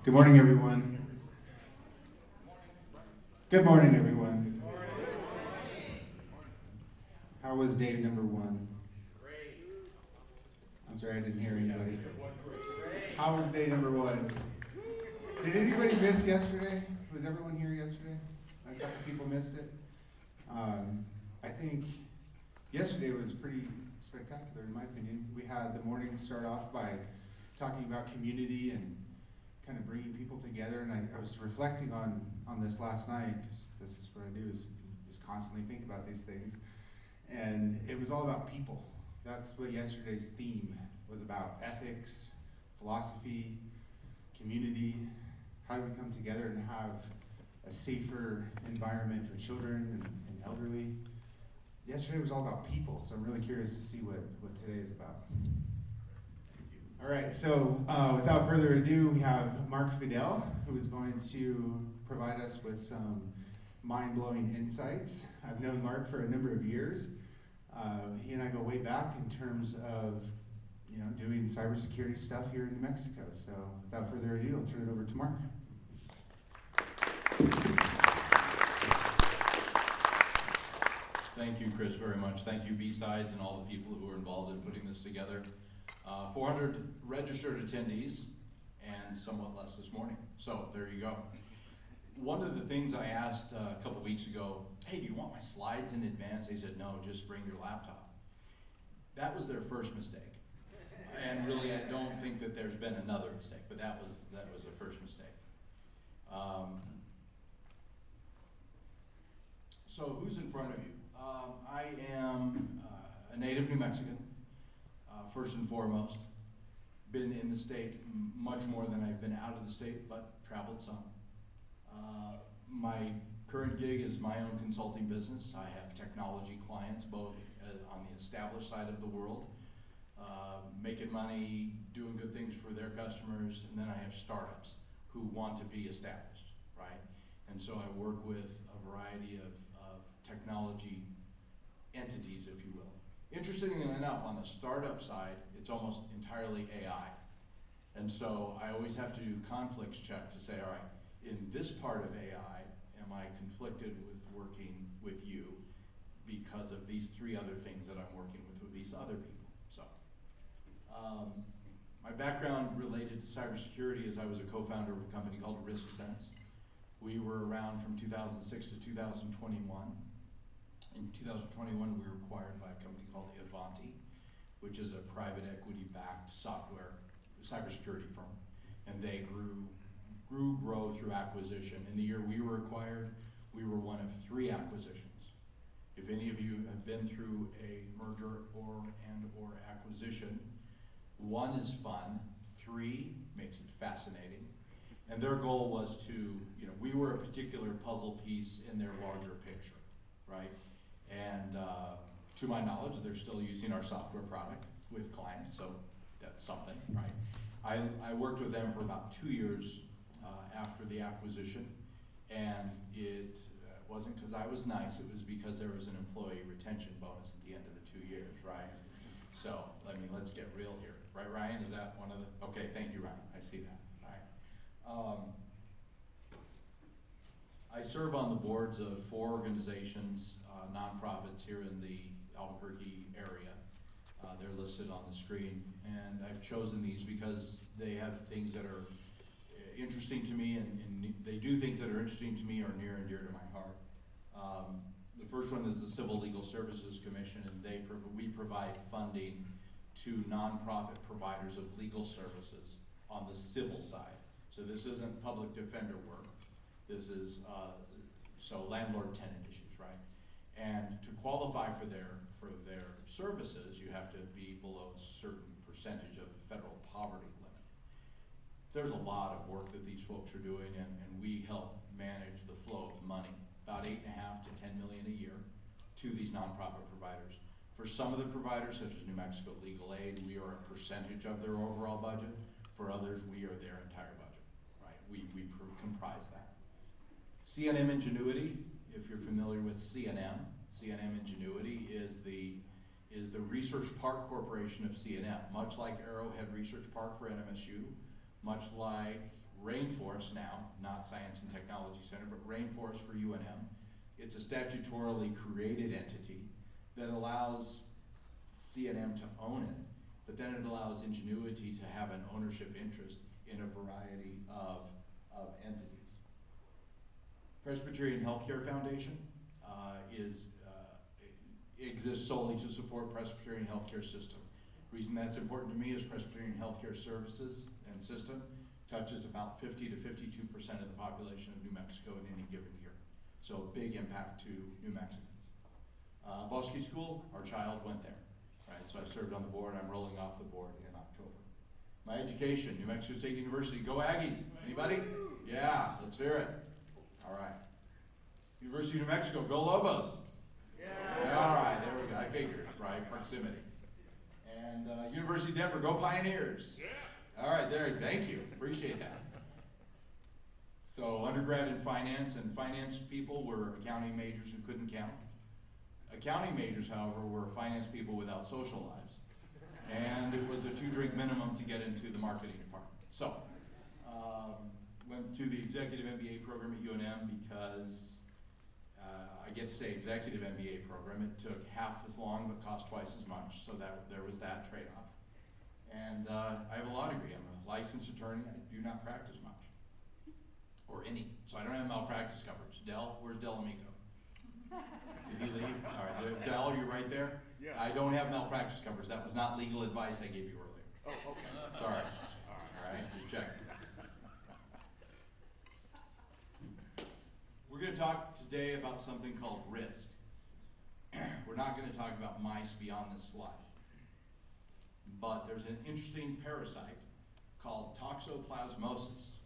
Good morning, everyone. Good morning, everyone. How was day number one? I'm sorry, I didn't hear anybody. How was day number one? Did anybody miss yesterday? Was everyone here yesterday? A couple people missed it. I think yesterday was pretty spectacular, in my opinion. We had the morning start off by talking about community and kind of bringing people together, and I was reflecting on this last night, because this is what I do, is just constantly think about these things. And it was all about people. That's what yesterday's theme was about: ethics, philosophy, community. How do we come together and have a safer environment for children and elderly? Yesterday was all about people, so I'm really curious to see what today is about. All right, so without further ado, we have Mark Fidel, who is going to provide us with some mind-blowing insights. I've known Mark for a number of years. He and I go way back in terms of doing cybersecurity stuff here in New Mexico. So without further ado, I'll turn it over to Mark. Thank you, Chris, very much. Thank you, B-Sides, and all the people who are involved in putting this together. 400 registered attendees, and somewhat less this morning. So there you go. One of the things I asked a couple weeks ago, hey, do you want my slides in advance? They said, no, just bring your laptop. That was their first mistake. And really, I don't think that there's been another mistake, but that was the first mistake. So who's in front of you? I am a native New Mexican, first and foremost. Been in the state much more than I've been out of the state, but traveled some. My current gig is my own consulting business. I have technology clients, both on the established side of the world, making money, doing good things for their customers, and then I have startups who want to be established, right? And so I work with a variety of technology entities, if you will. Interestingly enough, on the startup side, it's almost entirely AI. And so I always have to do conflicts check to say, all right, in this part of AI, am I conflicted with working with you because of these three other things that I'm working with these other people? So, my background related to cybersecurity is I was a co-founder of a company called RiskSense. We were around from 2006 to 2021. In 2021, we were acquired by a company called Ivanti, which is a private equity-backed software cybersecurity firm. And they grow through acquisition. In the year we were acquired, we were one of 3 acquisitions. If any of you have been through a merger or acquisition, 1 is fun, 3 makes it fascinating. And their goal was to, we were a particular puzzle piece in their larger picture, right? And to my knowledge, they're still using our software product with clients, so that's something, right? I worked with them for about 2 years after the acquisition, and it wasn't because I was nice, it was because there was an employee retention bonus at the end of the 2 years, right? So, let's get real here. Right, Ryan? Is that one of the, okay, thank you, Ryan, I see that, all right. I serve on the boards of 4 organizations, nonprofits here in the Albuquerque area. They're listed on the screen, and I've chosen these because they have things that are interesting to me, and they do things that are interesting to me or near and dear to my heart. The first one is the Civil Legal Services Commission, and we provide funding to nonprofit providers of legal services on the civil side. So this isn't public defender work. This is landlord-tenant issues, right? And to qualify for their services, you have to be below a certain percentage of the federal poverty limit. There's a lot of work that these folks are doing, and we help manage the flow of money, about $8.5 to $10 million a year, to these nonprofit providers. For some of the providers, such as New Mexico Legal Aid, we are a percentage of their overall budget. For others, we are their entire budget, right? We comprise that. CNM Ingenuity, if you're familiar with CNM Ingenuity is the Research Park Corporation of CNM, much like Arrowhead Research Park for NMSU, much like Rainforest now, not Science and Technology Center, but Rainforest for UNM. It's a statutorily created entity that allows CNM to own it, but then it allows Ingenuity to have an ownership interest in a variety of entities. Presbyterian Healthcare Foundation exists solely to support Presbyterian healthcare system. Reason that's important to me is Presbyterian healthcare services and system touches about 50 to 52% of the population of New Mexico in any given year. So big impact to New Mexicans. Bosque School, our child went there, right? So I served on the board. I'm rolling off the board in October. My education, New Mexico State University, go Aggies. Anybody? Yeah, let's hear it. All right. University of New Mexico, go Lobos. Yeah. All right, there we go. I figured, right? Proximity. And University of Denver, go Pioneers. Yeah. All right, there. Thank you. Appreciate that. So undergrad in finance, and finance people were accounting majors who couldn't count. Accounting majors, however, were finance people without social lives. And it was a 2-drink minimum to get into the marketing department. So, went to the executive MBA program at UNM because I get to say executive MBA program. It took half as long but cost twice as much, so that there was that trade-off. And I have a law degree. I'm a licensed attorney. I do not practice much, or any, so I don't have malpractice coverage. Del, where's Del Amico? Did he leave? All right, Del, you're right there? Yeah. I don't have malpractice coverage. That was not legal advice I gave you earlier. Oh, okay. Sorry. All right, just checking. We're going to talk today about something called risk. We're not going to talk about mice beyond this slide. But there's an interesting parasite called toxoplasmosis.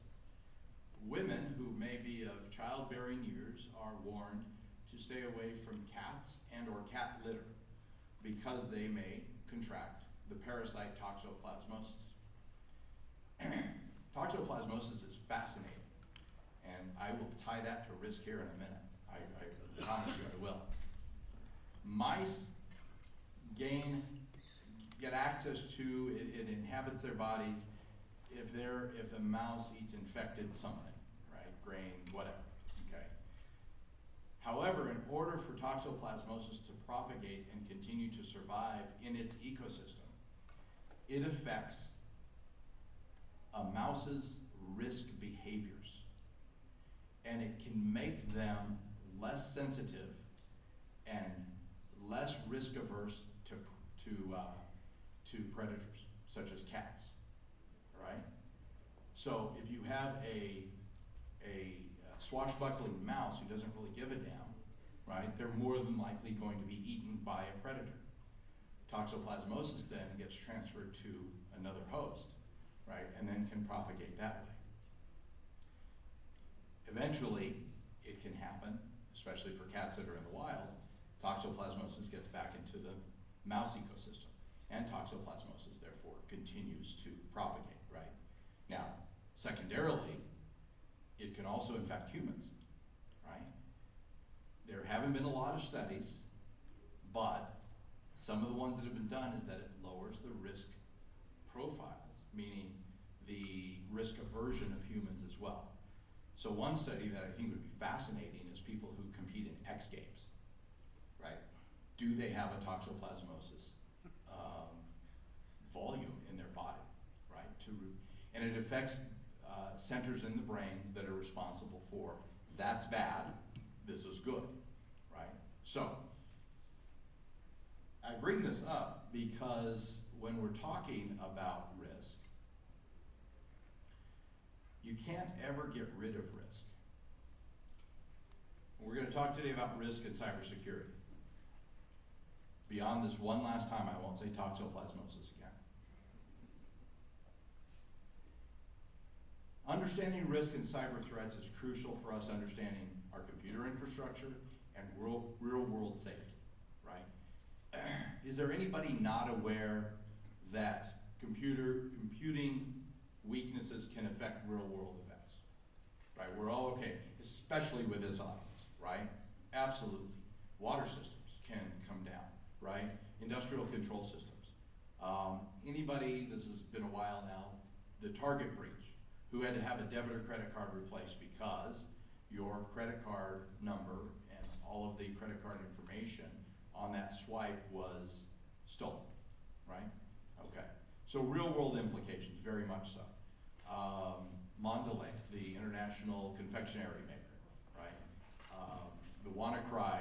Women who may be of childbearing years are warned to stay away from cats and or cat litter because they may contract the parasite toxoplasmosis. Toxoplasmosis is fascinating, and I will tie that to risk here in a minute. I promise you I will. Mice get access to, it inhabits their bodies if the mouse eats infected something, right? Grain, whatever, okay? However, in order for toxoplasmosis to propagate and continue to survive in its ecosystem, it affects a mouse's risk behaviors. And it can make them less sensitive and less risk averse to predators, such as cats, right? So if you have a swashbuckling mouse who doesn't really give a damn, right, they're more than likely going to be eaten by a predator. Toxoplasmosis then gets transferred to another host, right, and then can propagate that way. Eventually, it can happen, especially for cats that are in the wild, toxoplasmosis gets back into the mouse ecosystem, and toxoplasmosis, therefore, continues to propagate, right? Now, secondarily, it can also infect humans, right? There haven't been a lot of studies, but some of the ones that have been done is that it lowers the risk profiles, meaning the risk aversion of humans as well. So one study that I think would be fascinating is people who compete in X Games, right? Do they have a toxoplasmosis volume in their body, right? And it affects centers in the brain that are responsible for, that's bad, this is good, right? So, I bring this up because when we're talking about risk, you can't ever get rid of risk. We're going to talk today about risk and cybersecurity. Beyond this one last time, I won't say toxoplasmosis again. Understanding risk and cyber threats is crucial for us understanding our computer infrastructure and real-world safety, right? Is there anybody not aware that computing weaknesses can affect real-world events? Right, we're all okay, especially with this audience, right? Absolutely. Water systems can come down, right? Industrial control systems. Anybody, this has been a while now, the Target breach. who had to have a debit or credit card replaced because your credit card number and all of the credit card information on that swipe was stolen, right? Okay, so real world implications, very much so. Mondelez, the international confectionery maker, right? The WannaCry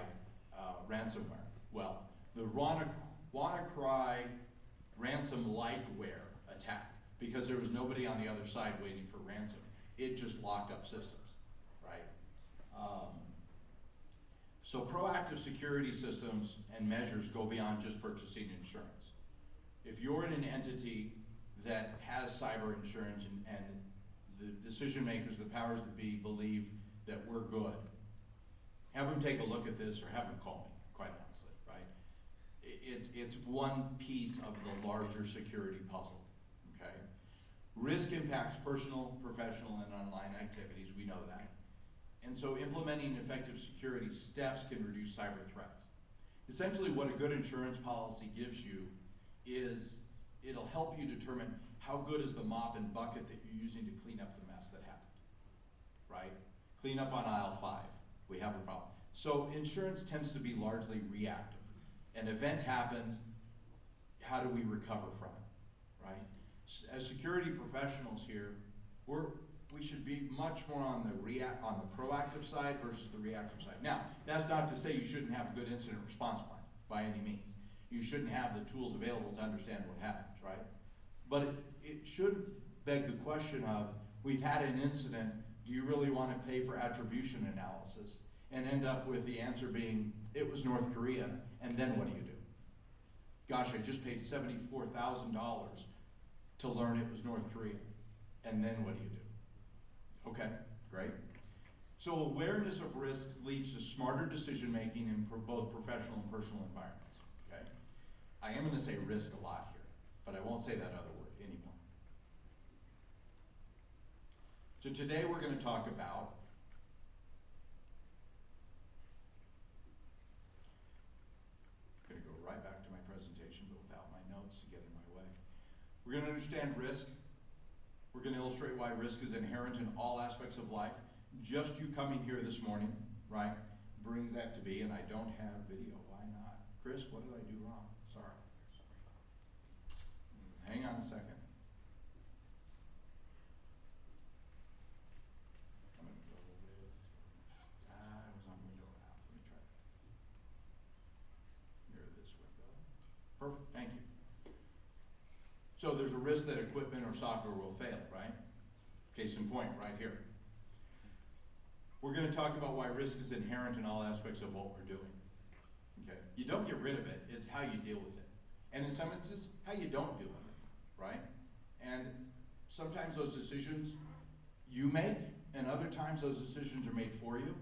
ransomware. Well, the WannaCry ransom lightware attack, because there was nobody on the other side waiting for ransom. It just locked up systems, right? So proactive security systems and measures go beyond just purchasing insurance. If you're in an entity that has cyber insurance and the decision makers, the powers that be, believe that we're good, have them take a look at this or have them call me, quite honestly, right? It's one piece of the larger security puzzle, okay? Risk impacts personal, professional, and online activities, we know that. And so implementing effective security steps can reduce cyber threats. Essentially what a good insurance policy gives you is it'll help you determine how good is the mop and bucket that you're using to clean up the mess that happened, right? Clean up on aisle 5, we have a problem. So insurance tends to be largely reactive. An event happened, how do we recover from it, right? As security professionals here, we should be much more on the proactive side versus the reactive side. Now, that's not to say you shouldn't have a good incident response plan by any means. You shouldn't have the tools available to understand what happens, right? But it should beg the question of, we've had an incident, do you really want to pay for attribution analysis and end up with the answer being, it was North Korea, and then what do you do? Gosh, I just paid $74,000 to learn it was North Korea, and then what do you do? Okay, great. So awareness of risk leads to smarter decision making in both professional and personal environments, okay? I am gonna say risk a lot here, but I won't say that other word anymore. So today we're gonna talk about I'm gonna go right back to my presentation, but without my notes to get in my way. We're gonna understand risk. We're going to illustrate why risk is inherent in all aspects of life. Just you coming here this morning, right, brings that to be, and I don't have video. Why not? Chris, what did I do wrong? Sorry. Hang on a second. I'm going to go with, I was on window app. Let me try that. Near this window. Perfect, thank you. So there's a risk that equipment or software will fail, right? Case in point, right here. We're going to talk about why risk is inherent in all aspects of what we're doing. Okay? You don't get rid of it, it's how you deal with it. And in some instances, how you don't deal with it, right? And sometimes those decisions you make, and other times those decisions are made for you,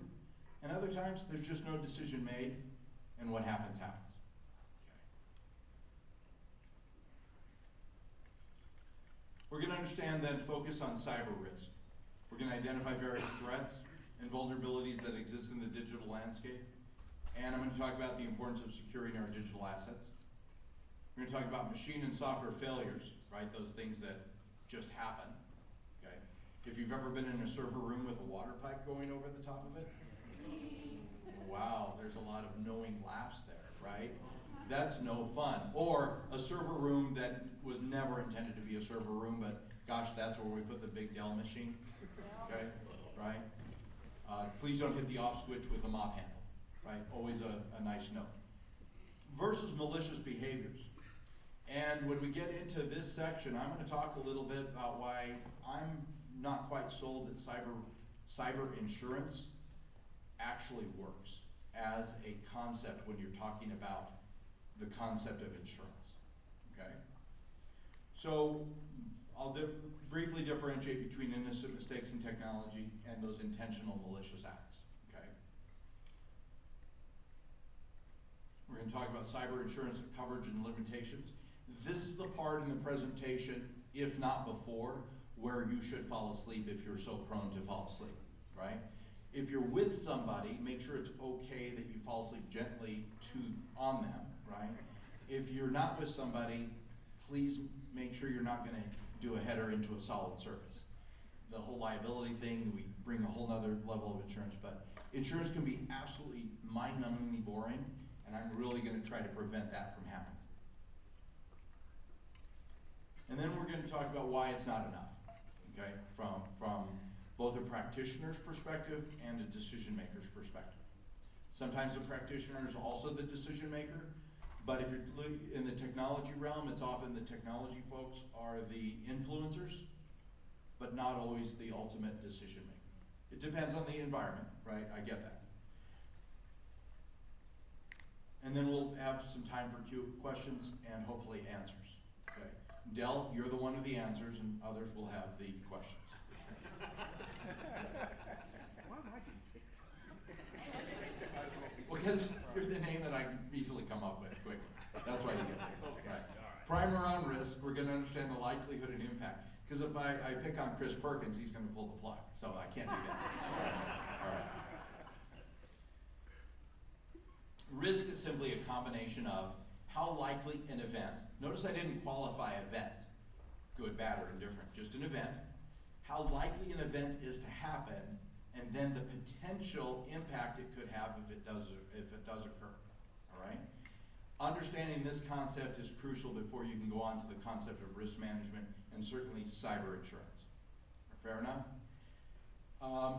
and other times there's just no decision made, and what happens, happens. We're going to understand then focus on cyber risk. We're going to identify various threats and vulnerabilities that exist in the digital landscape. And I'm going to talk about the importance of securing our digital assets. We're going to talk about machine and software failures, right? Those things that just happen, okay? If you've ever been in a server room with a water pipe going over the top of it, wow, there's a lot of knowing laughs there, right? That's no fun. Or a server room that was never intended to be a server room, but gosh, that's where we put the big Dell machine, okay, right? Please don't hit the off switch with a mop handle, right? Always a nice note. Versus malicious behaviors. And when we get into this section, I'm going to talk a little bit about why I'm not quite sold that cyber insurance actually works as a concept when you're talking about the concept of insurance, okay? So I'll briefly differentiate between innocent mistakes in technology and those intentional malicious acts, okay? We're going to talk about cyber insurance coverage and limitations. This is the part in the presentation, if not before, where you should fall asleep if you're so prone to fall asleep, right? If you're with somebody, make sure it's okay that you fall asleep gently on them, right? If you're not with somebody, please make sure you're not going to do a header into a solid surface. the whole liability thing, we bring a whole nother level of insurance, but insurance can be absolutely mind-numbingly boring, and I'm really gonna try to prevent that from happening. And then we're gonna talk about why it's not enough, okay? From both a practitioner's perspective and a decision maker's perspective. Sometimes the practitioner is also the decision maker, but if you're in the technology realm, it's often the technology folks are the influencers, but not always the ultimate decision maker. It depends on the environment, right? I get that. And then we'll have some time for questions and hopefully answers, okay? Del, you're the one with the answers, and others will have the questions. Well, because you're the name that I can easily come up with quickly. That's why you get it. Right. Primer on risk, we're gonna understand the likelihood and impact. Because if I pick on Chris Perkins, he's gonna pull the plug, so I can't do that. All right. Risk is simply a combination of how likely an event, notice I didn't qualify event, good, bad, or indifferent, just an event, how likely an event is to happen, and then the potential impact it could have if it does occur, all right? Understanding this concept is crucial before you can go on to the concept of risk management and certainly cyber insurance. Fair enough?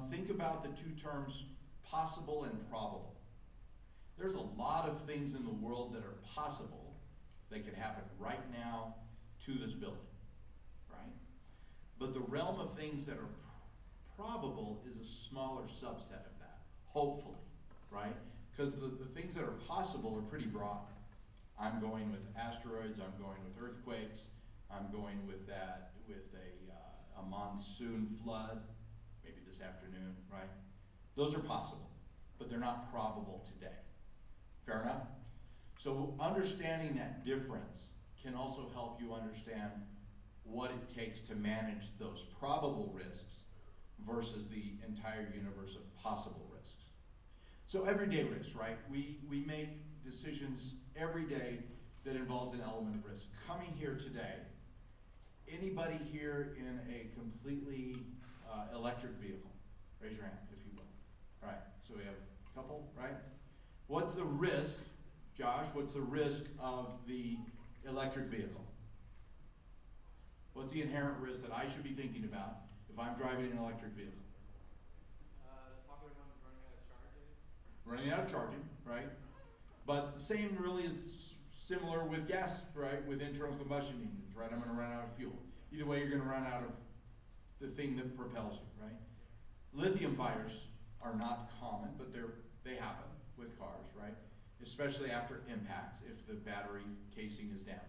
Think about the two terms possible and probable. There's a lot of things in the world that are possible that could happen right now to this building, right? But the realm of things that are probable is a smaller subset of that, hopefully, right? Because the things that are possible are pretty broad. I'm going with asteroids, I'm going with earthquakes, I'm going with that, with a monsoon flood, maybe this afternoon, right? Those are possible, but they're not probable today. Fair enough? So understanding that difference can also help you understand what it takes to manage those probable risks versus the entire universe of possible risks. So everyday risks, right? We make decisions every day that involves an element of risk. Coming here today, anybody here in a completely electric vehicle? Raise your hand, if you will. Right, so we have a couple, right? What's the risk, Josh, what's the risk of the electric vehicle? What's the inherent risk that I should be thinking about if I'm driving an electric vehicle? The popular one is running out of charging. Running out of charging, right? But the same really is similar with gas, right? With internal combustion engines, right? I'm gonna run out of fuel. Either way, you're gonna run out of the thing that propels you, right? Lithium fires are not common, but they happen with cars, right? Especially after impacts, if the battery casing is damaged.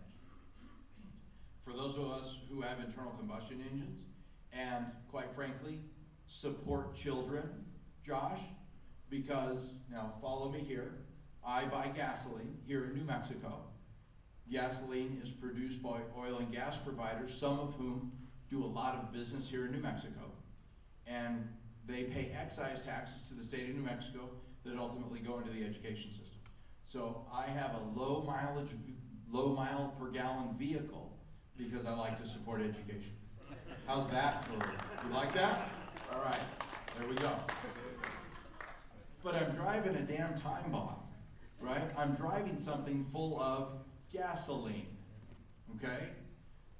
For those of us who have internal combustion engines, and quite frankly, support children, Josh, because, now follow me here, I buy gasoline here in New Mexico. Gasoline is produced by oil and gas providers, some of whom do a lot of business here in New Mexico. And they pay excise taxes to the state of New Mexico that ultimately go into the education system. So I have a low mile per gallon vehicle because I like to support education. How's that for, you like that? All right, there we go. But I'm driving a damn time bomb, right? I'm driving something full of gasoline, okay?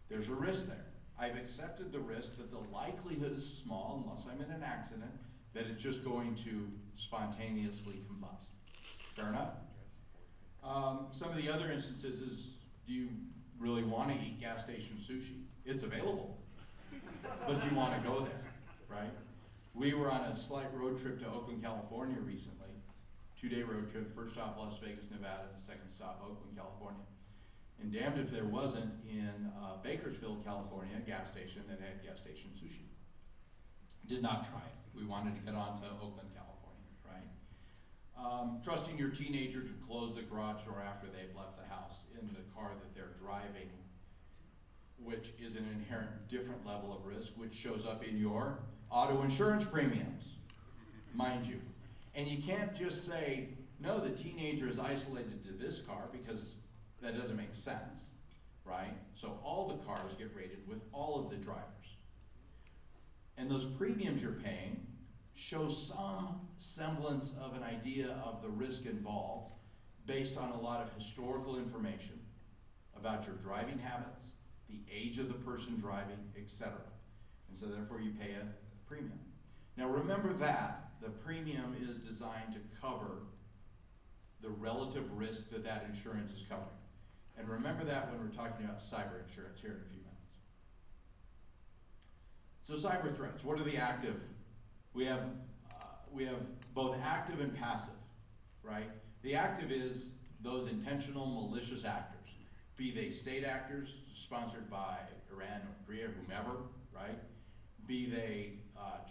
There's a risk there. I've accepted the risk that the likelihood is small, unless I'm in an accident, that it's just going to spontaneously combust. Fair enough? Some of the other instances is, do you really want to eat gas station sushi? It's available, but do you want to go there, right? We were on a slight road trip to Oakland, California recently. 2-day road trip, first stop Las Vegas, Nevada, second stop Oakland, California. And damned if there wasn't in Bakersfield, California, a gas station that had gas station sushi. Did not try it. We wanted to get on to Oakland, California, right? Trusting your teenager to close the garage door after they've left the house in the car that they're driving, which is an inherent different level of risk, which shows up in your auto insurance premiums, mind you. And you can't just say, no, the teenager is isolated to this car, because that doesn't make sense, right? So all the cars get rated with all of the drivers. And those premiums you're paying show some semblance of an idea of the risk involved based on a lot of historical information about your driving habits, the age of the person driving, etc. And so therefore you pay a premium. Now remember that the premium is designed to cover the relative risk that that insurance is covering. And remember that when we're talking about cyber insurance here in a few minutes. So cyber threats, what are the active? We have both active and passive, right? The active is those intentional malicious actors, be they state actors sponsored by Iran, North Korea, whomever, right? Be they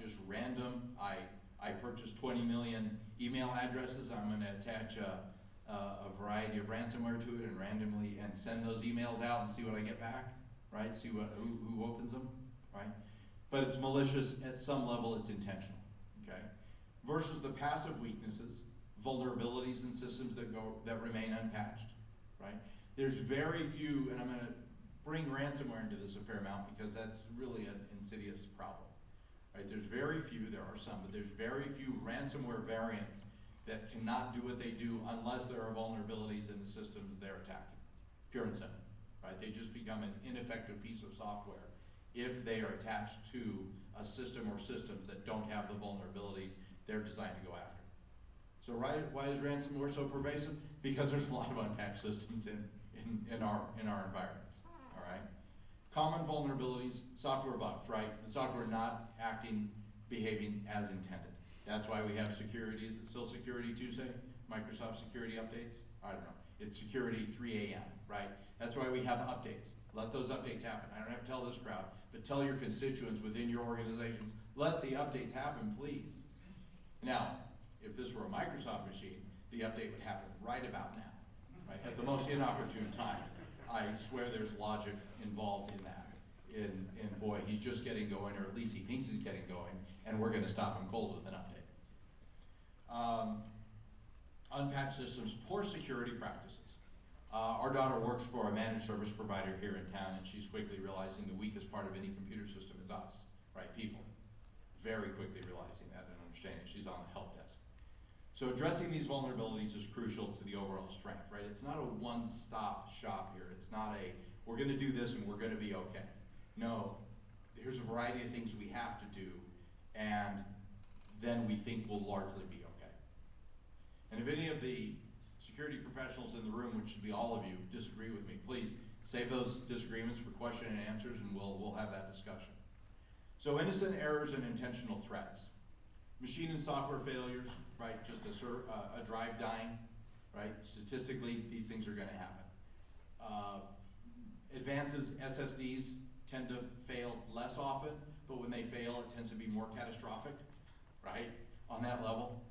just random, I purchased 20 million email addresses, I'm gonna attach a variety of ransomware to it and randomly and send those emails out and see what I get back, right? See who opens them, right? But it's malicious at some level, it's intentional, okay? Versus the passive weaknesses, vulnerabilities in systems that remain unpatched, right? There's very few, and I'm gonna bring ransomware into this a fair amount because that's really an insidious problem, right? There's very few, there are some, but there's very few ransomware variants that cannot do what they do unless there are vulnerabilities in the systems they're attacking, pure and simple, right? They just become an ineffective piece of software if they are attached to a system or systems that don't have the vulnerabilities they're designed to go after. So why is ransomware so pervasive? Because there's a lot of unpatched systems in our environments, all right? Common vulnerabilities, software bugs, right? The software not acting, behaving as intended. That's why we have security. Is it still Security Tuesday? Microsoft security updates? I don't know. It's Security 3 a.m., right? That's why we have updates. Let those updates happen. I don't have to tell this crowd, but tell your constituents within your organizations, let the updates happen, please. Now, if this were a Microsoft machine, the update would happen right about now, right? At the most inopportune time. I swear there's logic involved in that. In boy, he's just getting going, or at least he thinks he's getting going, and we're gonna stop him cold with an update. Unpatched systems, poor security practices. Our daughter works for a managed service provider here in town, and she's quickly realizing the weakest part of any computer system is us, right? People. Very quickly realizing that and understanding. She's on the help desk. So addressing these vulnerabilities is crucial to the overall strength, right? It's not a one-stop shop here. It's not a, we're gonna do this and we're gonna be okay. No, here's a variety of things we have to do, and then we think we'll largely be okay. And if any of the security professionals in the room, which should be all of you, disagree with me, please save those disagreements for question and answers, and we'll have that discussion. So innocent errors and intentional threats. Machine and software failures, right? Just a drive dying, right? Statistically, these things are gonna happen. Advances, SSDs tend to fail less often, but when they fail, it tends to be more catastrophic, right? On that level.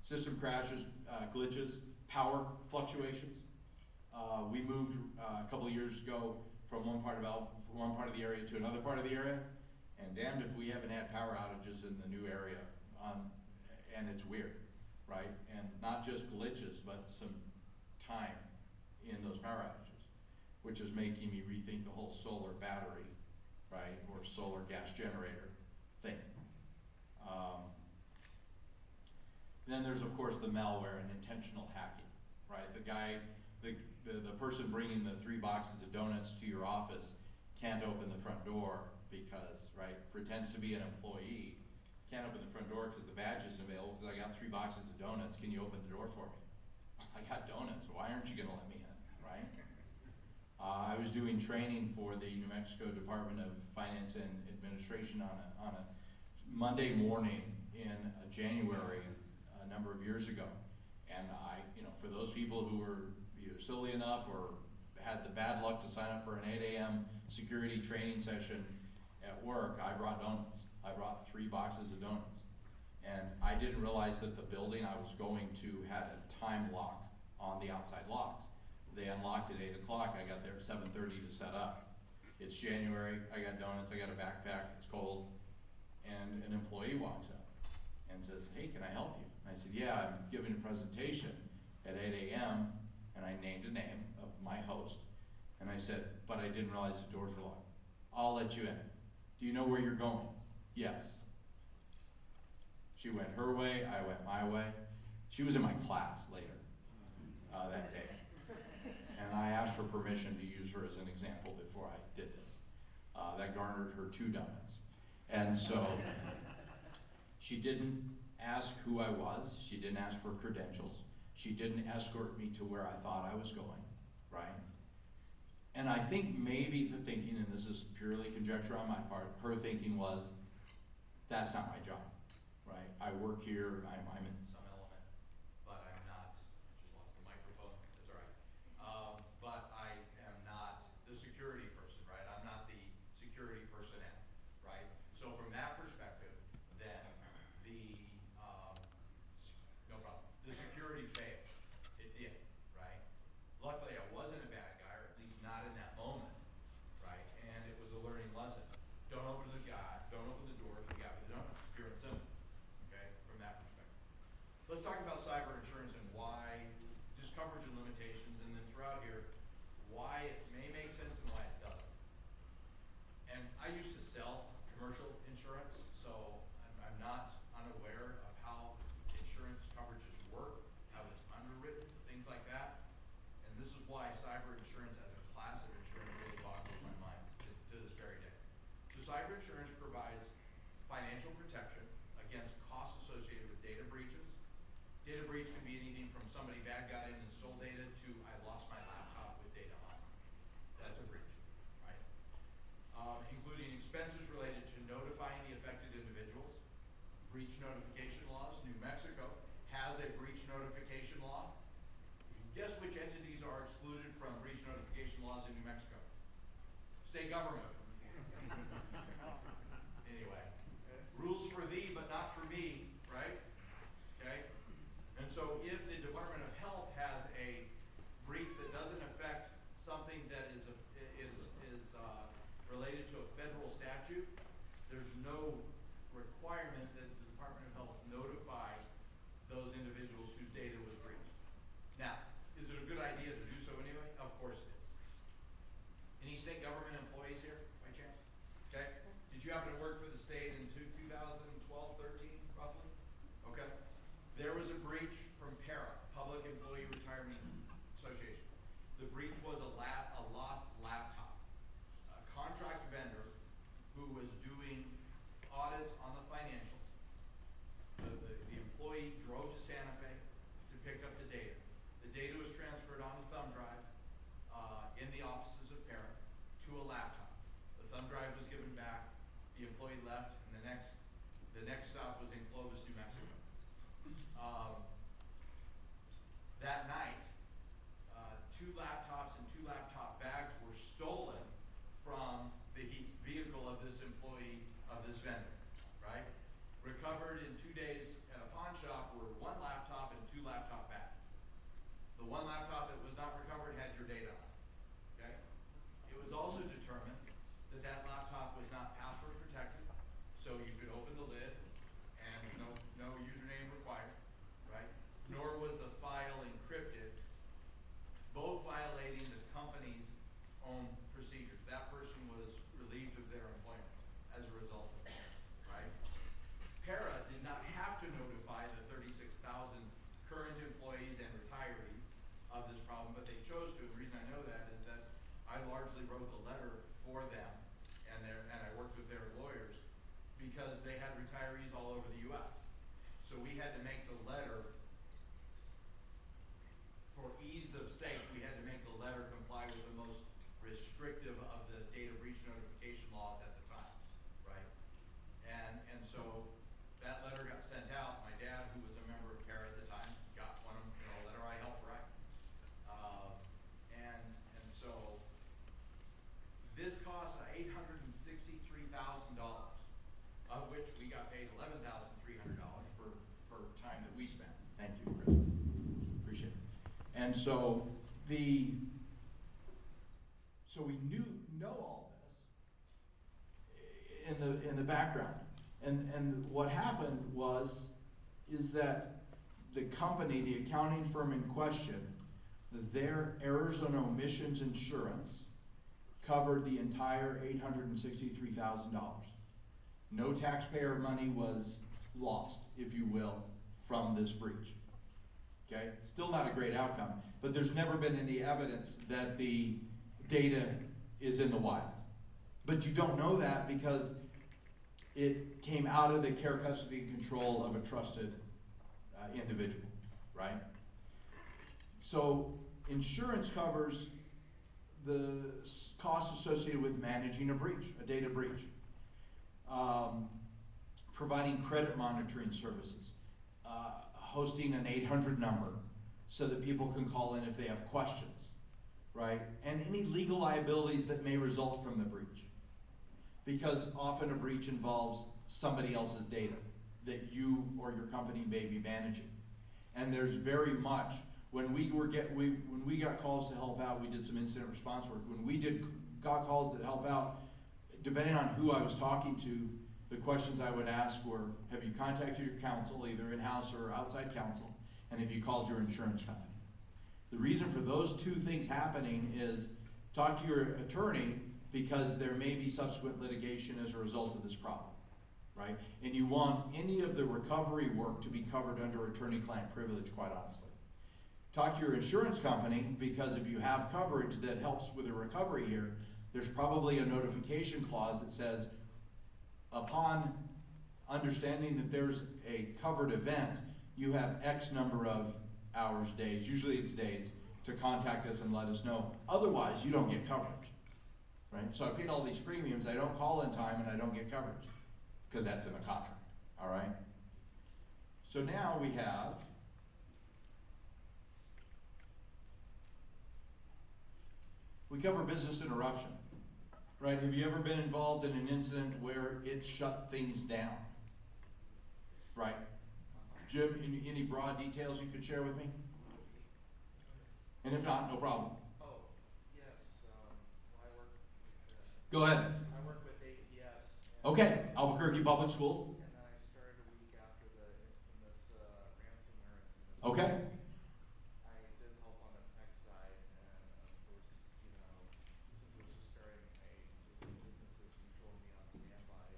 System crashes, glitches, power fluctuations. We moved a couple of years ago from one part of the area to another part of the area, and damned if we haven't had power outages in the new area, and it's weird, right? And not just glitches, but some time in those power outages, which is making me rethink the whole solar battery, right, or solar gas generator thing. Then there's of course the malware and intentional hacking, right? The person bringing the 3 boxes of donuts to your office can't open the front door because, right, pretends to be an employee, can't open the front door because the badge isn't available because I got 3 boxes of donuts, can you open the door for me? I got donuts, why aren't you gonna let me in, right? I was doing training for the New Mexico Department of Finance and Administration on a Monday morning in January a number of years ago. And for those people who were either silly enough or had the bad luck to sign up for an 8 a.m. security training session at work, I brought donuts. I brought 3 boxes of donuts. And I didn't realize that the building I was going to had a time lock on the outside locks. They unlocked at 8 o'clock, I got there at 7:30 to set up. It's January, I got donuts, I got a backpack, it's cold, and an employee walks up and says, hey, can I help you? And I said, yeah, I'm giving a presentation at 8 a.m., and I named a name of my host, and I said, but I didn't realize the doors were locked. I'll let you in. Do you know where you're going? Yes. She went her way, I went my way. She was in my class later that day. And I asked her permission to use her as an example before I did this. That garnered her 2 donuts. And so she didn't ask who I was. She didn't ask for credentials. She didn't escort me to where I thought I was going, right? And I think maybe the thinking, and this is purely conjecture on my part, her thinking was, that's not my job, right? I work here, I'm in some element, but I'm not, just lost the microphone, that's all right. But I am not the security person, right? I'm not the security personnel, right? So from that perspective, then no problem. The security failed. It did, right? Luckily, I wasn't a bad guy, or at least not in that moment, right? And it was a learning lesson. Don't open the door to the guy with the donuts, pure and simple, okay, from that perspective. Let's talk about cyber insurance and why, just coverage and limitations, and then throughout here, why it may make sense and why it doesn't. And I used to sell commercial insurance, so I'm not unaware of how insurance coverages work, how it's underwritten, things like that. And this is why cyber insurance as a class of insurance really boggles my mind to this very day. So cyber insurance provides financial protection against costs associated with data breaches. Data breach can be anything from somebody bad got in and stole data to I lost my laptop with data on it. That's a breach, right? Including expenses related to notifying the affected individuals. Breach notification laws. New Mexico has a breach notification law. Guess which entities are excluded from breach notification laws in New Mexico? State government. Anyway, rules for thee, but not for me, right? Okay? And so if the Department of Health has a breach that doesn't affect something that is related to a federal statute, there's no requirement that the Department of Health notify those individuals whose data was breached. Now, is it a good idea to do so anyway? Of course it is. Any state government employees here, by chance? Okay. Did you happen to work for the state in 2012, 13, roughly? Okay. There was a breach from PARA, Public Employee Retirement Association. The breach was a lost laptop. A contract vendor who was doing audits on the financials. The employee drove to Santa Fe to pick up the data. The data was transferred on a thumb drive in the offices of PARA to a laptop. The thumb drive was given back. The employee left, and the next stop was in Clovis, New Mexico. That night, 2 laptops and 2 laptop bags were stolen from the vehicle of this employee of this vendor, right? Recovered in 2 days at a pawn shop were 1 laptop and 2 laptop bags. The 1 laptop that was not recovered had your data on it, okay? It was also determined that that laptop was not password protected, so you could open the lid and no username required, right? Nor was the file encrypted, both violating the company's own procedures. That person was relieved of their employment as a result of that, right? PARA did not have to notify the 36,000 current employees and retirees of this problem, but they chose to. And the reason I know that is that I largely wrote the letter for them, and I worked with their lawyers because they had retirees all over the U.S. So we had to make the letter, for ease of sake, we had to make the letter comply with the most restrictive of the data breach notification laws at the time, right? And so that letter got sent out. My dad, who was a member of PARA at the time, got one of a letter I helped write. And so this cost $863,000, of which we got paid $11,300 for time that we spent. Thank you, Chris. Appreciate it. And so we know all this in the background. And what happened is that the company, the accounting firm in question, their errors and omissions insurance covered the entire $863,000. No taxpayer money was lost, if you will, from this breach. Okay, still not a great outcome, but there's never been any evidence that the data is in the wild. But you don't know that because it came out of the care, custody, and control of a trusted individual, right? So insurance covers the costs associated with managing a breach, a data breach, providing credit monitoring services, hosting an 800 number so that people can call in if they have questions, right? And any legal liabilities that may result from the breach. Because often a breach involves somebody else's data that you or your company may be managing. And there's very much, when we got calls to help out, we did some incident response work. When we got calls to help out, depending on who I was talking to, the questions I would ask were, have you contacted your counsel, either in-house or outside counsel, and have you called your insurance company? The reason for those two things happening is talk to your attorney because there may be subsequent litigation as a result of this problem, right? And you want any of the recovery work to be covered under attorney-client privilege, quite honestly. Talk to your insurance company because if you have coverage that helps with the recovery here, there's probably a notification clause that says, upon understanding that there's a covered event, you have X number of hours, days, usually it's days, to contact us and let us know. Otherwise, you don't get coverage, right? So I paid all these premiums, I don't call in time and I don't get coverage because that's in the contract, all right? So now we have cover business interruption, right? Have you ever been involved in an incident where it shut things down? Right. Jim, any broad details you could share with me? And if not, no problem. Oh, yes, I work, Go ahead. I work with APS. Okay, Albuquerque Public Schools. And then I started a week after the infamous ransomware incident. Okay. I did help on the tech side, and of course, you know, since it was just starting, it was business as usual, me on standby.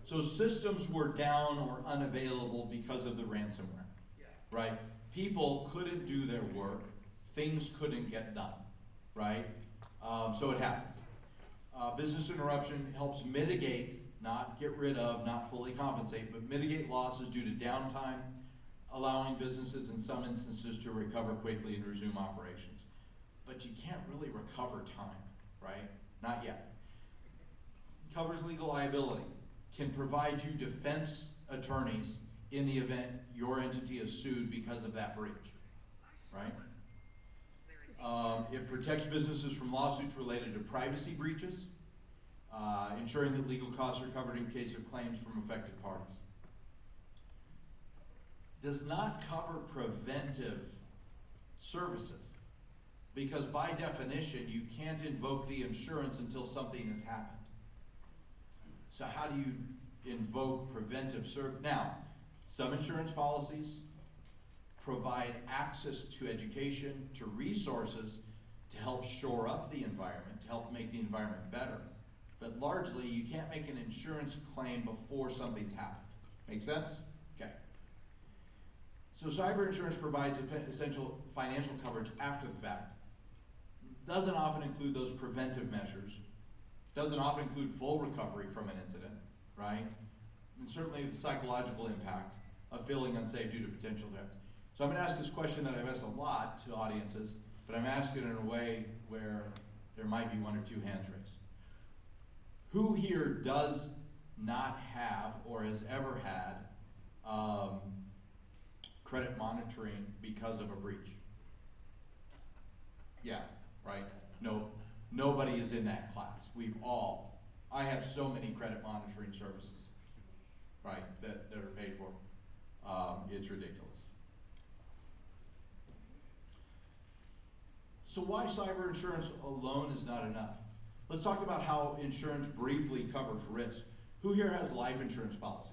So systems were down or unavailable because of the ransomware, Yeah. right? People couldn't do their work, things couldn't get done, right? So it happens. Business interruption helps mitigate, not get rid of, not fully compensate, but mitigate losses due to downtime, allowing businesses in some instances to recover quickly and resume operations. But you can't really recover time, right? Not yet. Covers legal liability. Can provide you defense attorneys in the event your entity is sued because of that breach, right? It protects businesses from lawsuits related to privacy breaches, ensuring that legal costs are covered in case of claims from affected parties. Does not cover preventive services, because by definition, you can't invoke the insurance until something has happened. So how do you invoke preventive service? Now, some insurance policies provide access to education, to resources, to help shore up the environment, to help make the environment better. But largely, you can't make an insurance claim before something's happened. Make sense? Okay. So cyber insurance provides essential financial coverage after the fact. Doesn't often include those preventive measures. Doesn't often include full recovery from an incident, right? And certainly the psychological impact of feeling unsafe due to potential threats. So I'm going to ask this question that I've asked a lot to audiences, but I'm asking it in a way where there might be one or two hands raised. Who here does not have or has ever had credit monitoring because of a breach? Yeah, right? No, nobody is in that class. I have so many credit monitoring services, right, that are paid for. It's ridiculous. So why cyber insurance alone is not enough? Let's talk about how insurance briefly covers risk. Who here has life insurance policies?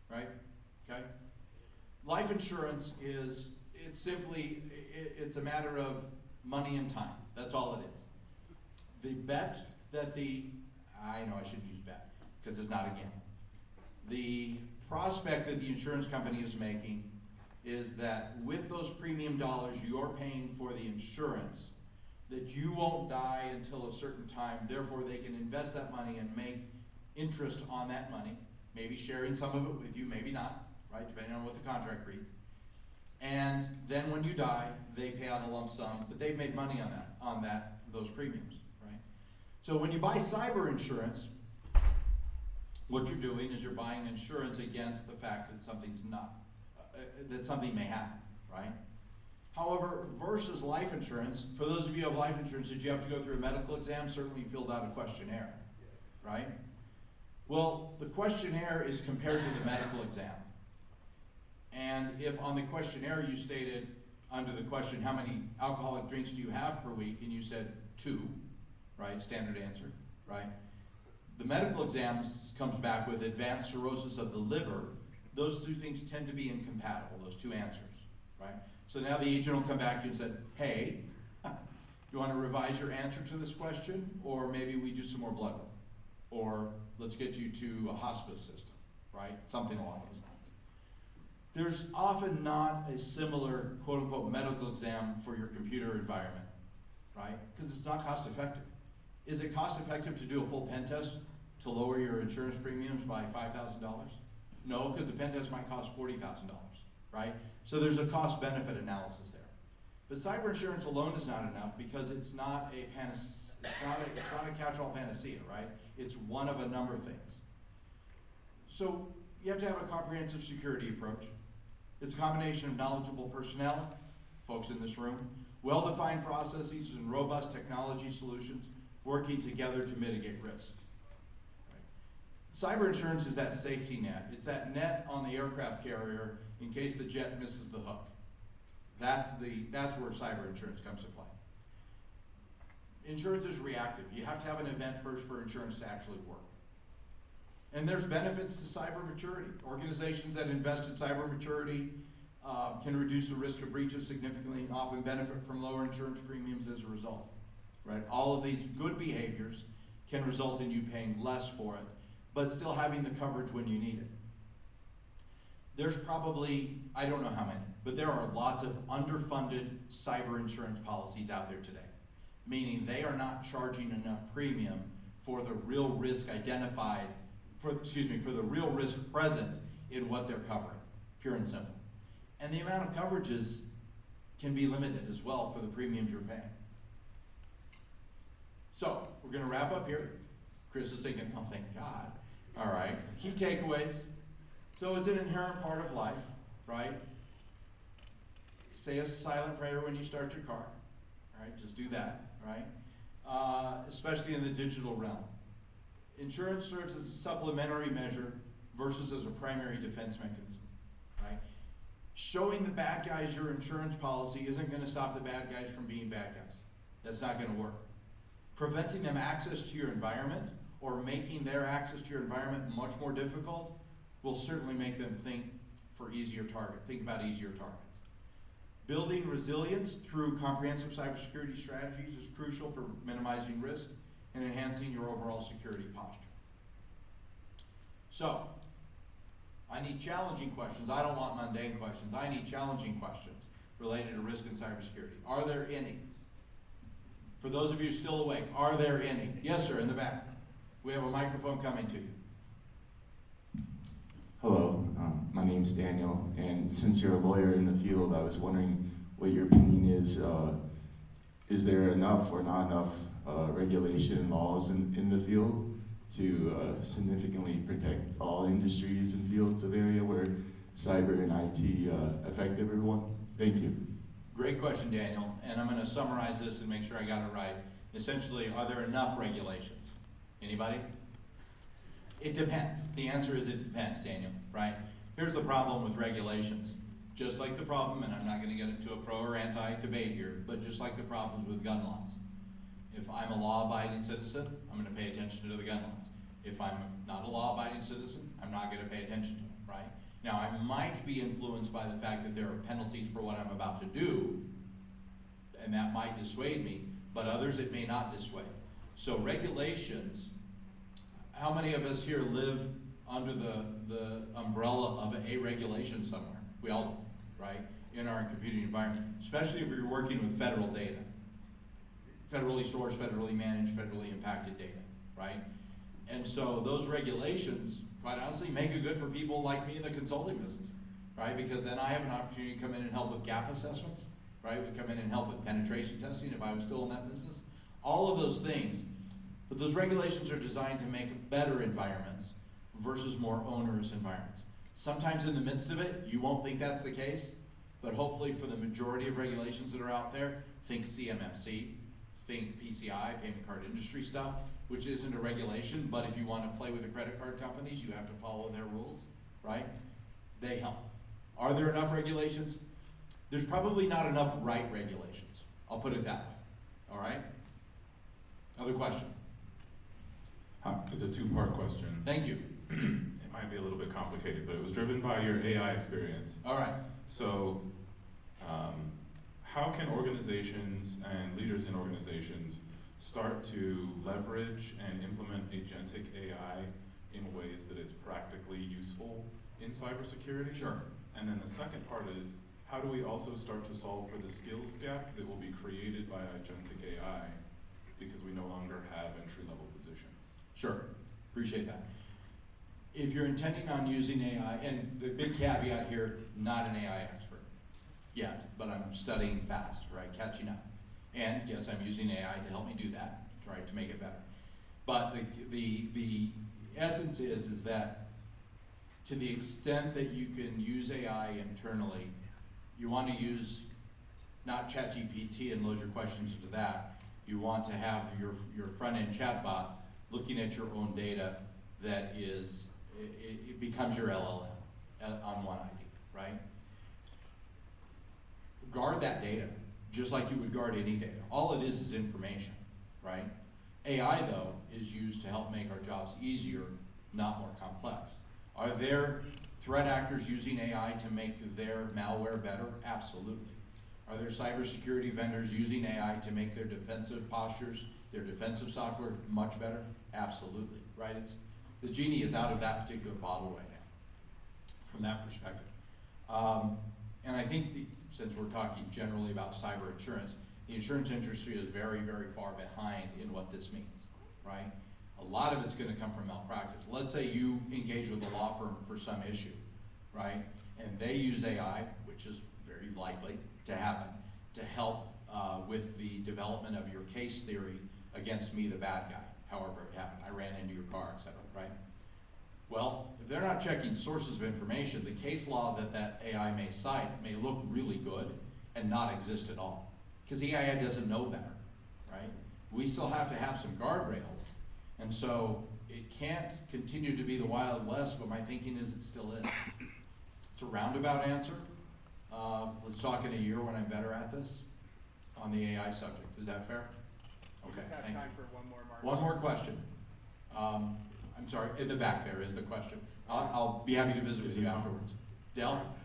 Right? Okay? Life insurance it's a matter of money and time. That's all it is. The bet that I know I shouldn't use bet, because it's not a gamble. The prospect that the insurance company is making is that with those premium dollars you're paying for the insurance, that you won't die until a certain time, therefore they can invest that money and make interest on that money, maybe sharing some of it with you, maybe not, right, depending on what the contract reads. And then when you die, they pay out a lump sum, but they've made money on those premiums, right? So when you buy cyber insurance, what you're doing is you're buying insurance against the fact that that something may happen, right? However, versus life insurance, for those of you who have life insurance, did you have to go through a medical exam? Certainly you filled out a questionnaire, right? Well, the questionnaire is compared to the medical exam. And if on the questionnaire you stated under the question, how many alcoholic drinks do you have per week? And you said 2, right, standard answer, right? The medical exam comes back with advanced cirrhosis of the liver. Those 2 things tend to be incompatible, those 2 answers, right? So now the agent will come back to you and say, hey, you want to revise your answer to this question? Or maybe we do some more blood work. Or let's get you to a hospice system, right? Something along those lines. There's often not a similar quote-unquote medical exam for your computer environment, right? Because it's not cost effective. Is it cost effective to do a full pen test to lower your insurance premiums by $5,000? No, because the pen test might cost $40,000, right? So there's a cost benefit analysis there. But cyber insurance alone is not enough because it's not a catch-all panacea, right? It's one of a number of things. So you have to have a comprehensive security approach. It's a combination of knowledgeable personnel, folks in this room, well-defined processes and robust technology solutions working together to mitigate risk. Cyber insurance is that safety net. It's that net on the aircraft carrier in case the jet misses the hook. That's where cyber insurance comes to play. Insurance is reactive. You have to have an event first for insurance to actually work. And there's benefits to cyber maturity. Organizations that invest in cyber maturity can reduce the risk of breaches significantly and often benefit from lower insurance premiums as a result. Right? All of these good behaviors can result in you paying less for it, but still having the coverage when you need it. There's probably, I don't know how many, but there are lots of underfunded cyber insurance policies out there today, meaning they are not charging enough premium for the real risk for the real risk present in what they're covering, pure and simple. And the amount of coverages can be limited as well for the premiums you're paying. So, we're gonna wrap up here. Chris is thinking, oh, thank God. All right, key takeaways. So it's an inherent part of life, right? Say a silent prayer when you start your car, right? Just do that, right? Especially in the digital realm. Insurance serves as a supplementary measure versus as a primary defense mechanism, right? Showing the bad guys your insurance policy isn't gonna stop the bad guys from being bad guys. That's not gonna work. Preventing them access to your environment or making their access to your environment much more difficult will certainly make them think about easier targets. Building resilience through comprehensive cybersecurity strategies is crucial for minimizing risk and enhancing your overall security posture. So, I need challenging questions. I don't want mundane questions. I need challenging questions related to risk and cybersecurity. Are there any? For those of you still awake, are there any? Yes, sir, in the back. We have a microphone coming to you. Hello, my name's Daniel, and since you're a lawyer in the field, I was wondering what your opinion is. Is there enough or not enough regulation and laws in the field to significantly protect all industries and fields of area where cyber and IT affect everyone? Thank you. Great question, Daniel, and I'm going to summarize this and make sure I got it right. Essentially, are there enough regulations? Anybody? It depends. The answer is it depends, Daniel, right? Here's the problem with regulations. Just like the problem, and I'm not going to get into a pro or anti debate here, but just like the problems with gun laws. If I'm a law-abiding citizen, I'm going to pay attention to the gun laws. If I'm not a law-abiding citizen, I'm not going to pay attention to them, right? Now, I might be influenced by the fact that there are penalties for what I'm about to do, and that might dissuade me, but others it may not dissuade. So regulations, how many of us here live under the umbrella of a regulation somewhere? We all do, right? In our computing environment, especially if you're working with federal data. Federally sourced, federally managed, federally impacted data, right? And so those regulations, quite honestly, make it good for people like me in the consulting business, right? Because then I have an opportunity to come in and help with gap assessments, right? We come in and help with penetration testing if I was still in that business. All of those things. But those regulations are designed to make better environments versus more onerous environments. Sometimes in the midst of it, you won't think that's the case, but hopefully for the majority of regulations that are out there, think CMMC, think PCI, payment card industry stuff, which isn't a regulation, but if you want to play with the credit card companies, you have to follow their rules, right? They help. Are there enough regulations? There's probably not enough right regulations. I'll put it that way, all right? Other question? It's a two-part question. Thank you. It might be a little bit complicated, but it was driven by your AI experience. All right. So, how can organizations and leaders in organizations start to leverage and implement agentic AI in ways that it's practically useful in cybersecurity? Sure. And then the second part is, how do we also start to solve for the skills gap that will be created by agentic AI because we no longer have entry-level positions? Sure, appreciate that. If you're intending on using AI, and the big caveat here, not an AI expert yet, but I'm studying fast, right, catching up. And yes, I'm using AI to help me do that, try to make it better. But the essence is that to the extent that you can use AI internally, you want to use not ChatGPT and load your questions into that. You want to have your front-end chatbot looking at your own data that is, it becomes your LLM on one ID, right? Guard that data, just like you would guard any data. All it is information, right? AI, though, is used to help make our jobs easier, not more complex. Are there threat actors using AI to make their malware better? Absolutely. Are there cybersecurity vendors using AI to make their defensive postures, their defensive software much better? Absolutely, right? The genie is out of that particular bottle right now, from that perspective. And I think since we're talking generally about cyber insurance, the insurance industry is very, very far behind in what this means, right? A lot of it's gonna come from malpractice. Let's say you engage with a law firm for some issue, right? And they use AI, which is very likely to happen, to help with the development of your case theory against me, the bad guy, however it happened. I ran into your car, et cetera, right? Well, if they're not checking sources of information, the case law that AI may cite may look really good and not exist at all. Because the AI doesn't know better, right? We still have to have some guardrails. And so it can't continue to be the Wild West, but my thinking is it still is. It's a roundabout answer. Let's talk in a year when I'm better at this on the AI subject. Is that fair? Okay, Just have thank you. time for one more, Mark. One more question. I'm sorry, in the back there is the question. I'll be happy to visit with Is you this on? afterwards. Dell?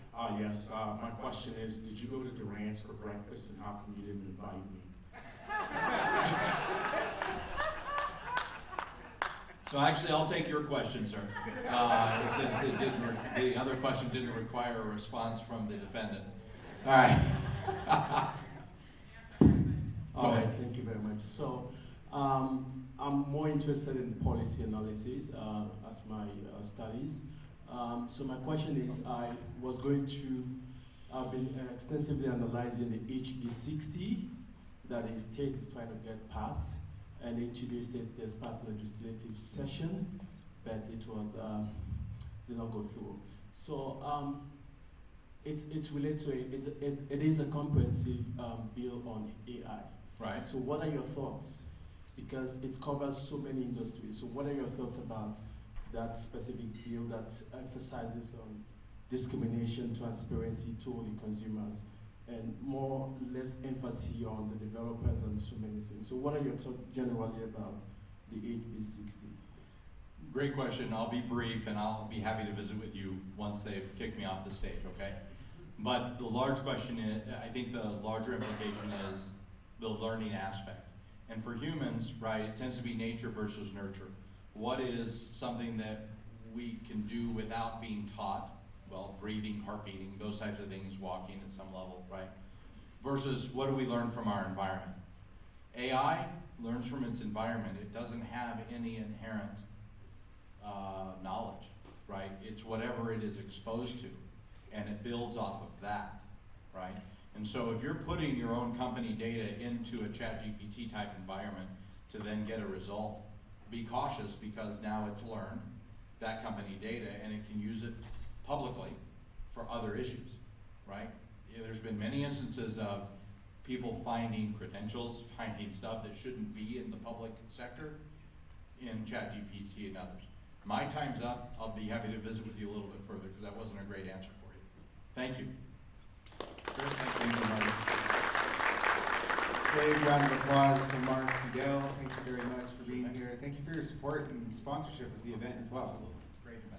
Yes, my question is, did you go to Durant's for breakfast and how come you didn't invite me? So actually, I'll take your question, sir. Since the other question didn't require a response from the defendant. All right. All right, thank you very much. So, I'm more interested in policy analysis as my studies. So my question is, I've been extensively analyzing the HB60 that the state is trying to get passed, and in today's state there's passed legislative session, but it was did not go through. So it's related to it is a comprehensive bill on AI. Right. So what are your thoughts? Because it covers so many industries. So what are your thoughts about that specific bill that emphasizes on discrimination, transparency to the consumers, and less emphasis on the developers and so many things? So what are your thoughts generally about the HB60? Great question. I'll be brief and I'll be happy to visit with you once they've kicked me off the stage, okay? But the large question is, I think the larger implication is the learning aspect. And for humans, right, it tends to be nature versus nurture. What is something that we can do without being taught? Well, breathing, heart beating, those types of things, walking at some level, right? Versus what do we learn from our environment? AI learns from its environment. It doesn't have any inherent knowledge, right? It's whatever it is exposed to, and it builds off of that, right? And so if you're putting your own company data into a ChatGPT type environment to then get a result, be cautious because now it's learned that company data and it can use it publicly for other issues, right? There's been many instances of people finding credentials, finding stuff that shouldn't be in the public sector in ChatGPT and others. My time's up. I'll be happy to visit with you a little bit further because that wasn't a great answer for you. Thank you. Thank you, Mark. Big round of applause to Mark Fidel. Thank you very much for being here. Thank you for your support and sponsorship of the event as well. Absolutely.